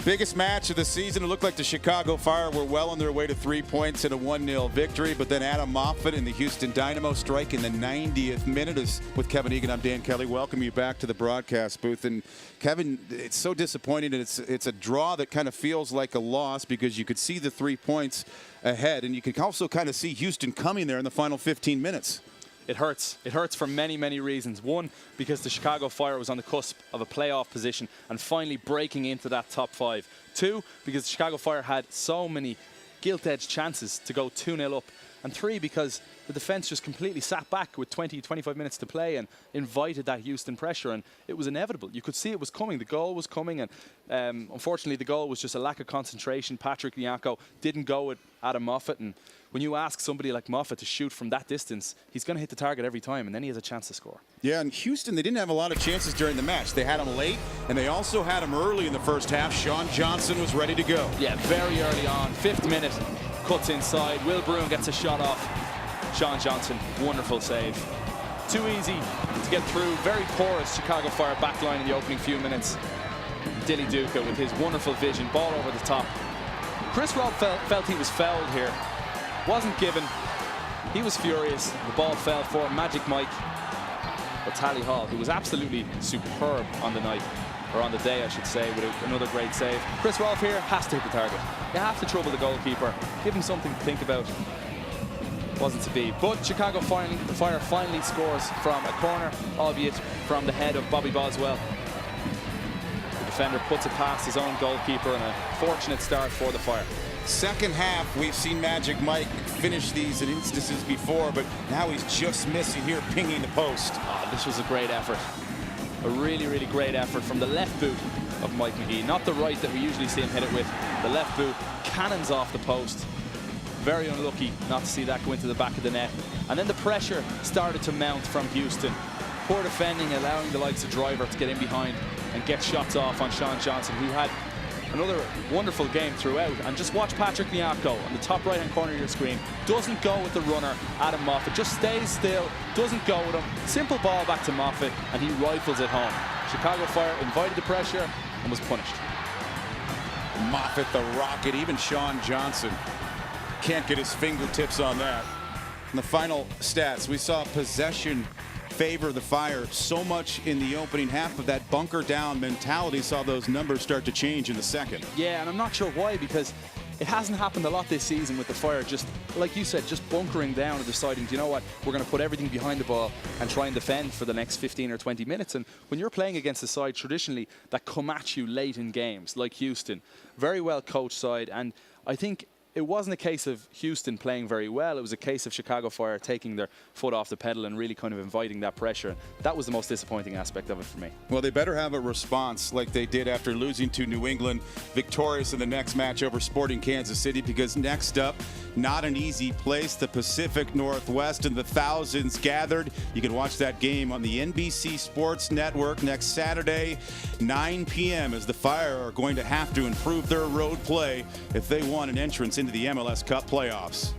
Biggest match of the season. It looked like the Chicago Fire were well on their way to 3 points and a 1-0 victory, but then Adam Moffat and the Houston Dynamo strike in the 90th minute. With Kevin Egan, I'm Dan Kelly. Welcome you back to the broadcast booth. And Kevin, it's so disappointing, and it's a draw that kind of feels like a loss because you could see the 3 points ahead, and you could also kind of see Houston coming there in the final 15 minutes. It hurts. It hurts for many, many reasons. One, because the Chicago Fire was on the cusp of a playoff position and finally breaking into that top 5. Two, because the Chicago Fire had so many gilt-edged chances to go 2-0 up. And three, because the defense just completely sat back with 20, 25 minutes to play and invited that Houston pressure, and it was inevitable. You could see it was coming. The goal was coming, and unfortunately the goal was just a lack of concentration. Patrick Nyako didn't go with Adam Moffat, and when you ask somebody like Moffat to shoot from that distance, he's going to hit the target every time, and then he has a chance to score. Yeah, and Houston, they didn't have a lot of chances during the match. They had him late, and they also had him early in the first half. Sean Johnson was ready to go. Yeah, very early on. 5th minute, cuts inside. Will Broom gets a shot off. Sean Johnson, wonderful save. Too easy to get through. Very porous Chicago Fire backline in the opening few minutes. Dilly Duca with his wonderful vision, ball over the top. Chris Robb felt he was fouled here. Wasn't given. He was furious. The ball fell for Magic Mike. But Tally Hall, who was absolutely superb on the night, or on the day I should say, with another great save. Chris Rolfe here has to hit the target. You have to trouble the goalkeeper. Give him something to think about. Wasn't to be. But Chicago Fire finally scores from a corner, albeit from the head of Bobby Boswell. The defender puts it past his own goalkeeper, and a fortunate start for the Fire. Second half, we've seen Magic Mike finish these in instances before, but now he's just missing here, pinging the post. Oh, this was a great effort. A really, really great effort from the left boot of Mike McGee. Not the right that we usually see him hit it with. The left boot cannons off the post. Very unlucky not to see that go into the back of the net. And then the pressure started to mount from Houston. Poor defending, allowing the likes of Driver to get in behind and get shots off on Sean Johnson, who had another wonderful game throughout. And just watch Patrick Nyako on the top right-hand corner of your screen. Doesn't go with the runner, Adam Moffat. Just stays still, doesn't go with him. Simple ball back to Moffat, and he rifles it home. Chicago Fire invited the pressure and was punished. Moffat, the rocket, even Sean Johnson can't get his fingertips on that. In the final stats, we saw possession favor the Fire so much in the opening half, of that bunker down mentality saw those numbers start to change in the second. Yeah, and I'm not sure why, because it hasn't happened a lot this season with the Fire, just like you said, just bunkering down and deciding, do you know what, we're going to put everything behind the ball and try and defend for the next 15 or 20 minutes. And when you're playing against a side traditionally that come at you late in games, like Houston, very well coached side, and I think it wasn't a case of Houston playing very well. It was a case of Chicago Fire taking their foot off the pedal and really kind of inviting that pressure. That was the most disappointing aspect of it for me. Well, they better have a response like they did after losing to New England, victorious in the next match over Sporting Kansas City, because next up, not an easy place, the Pacific Northwest, and the thousands gathered. You can watch that game on the NBC Sports Network next Saturday, 9 p.m. as the Fire are going to have to improve their road play if they want an entrance into the MLS Cup playoffs.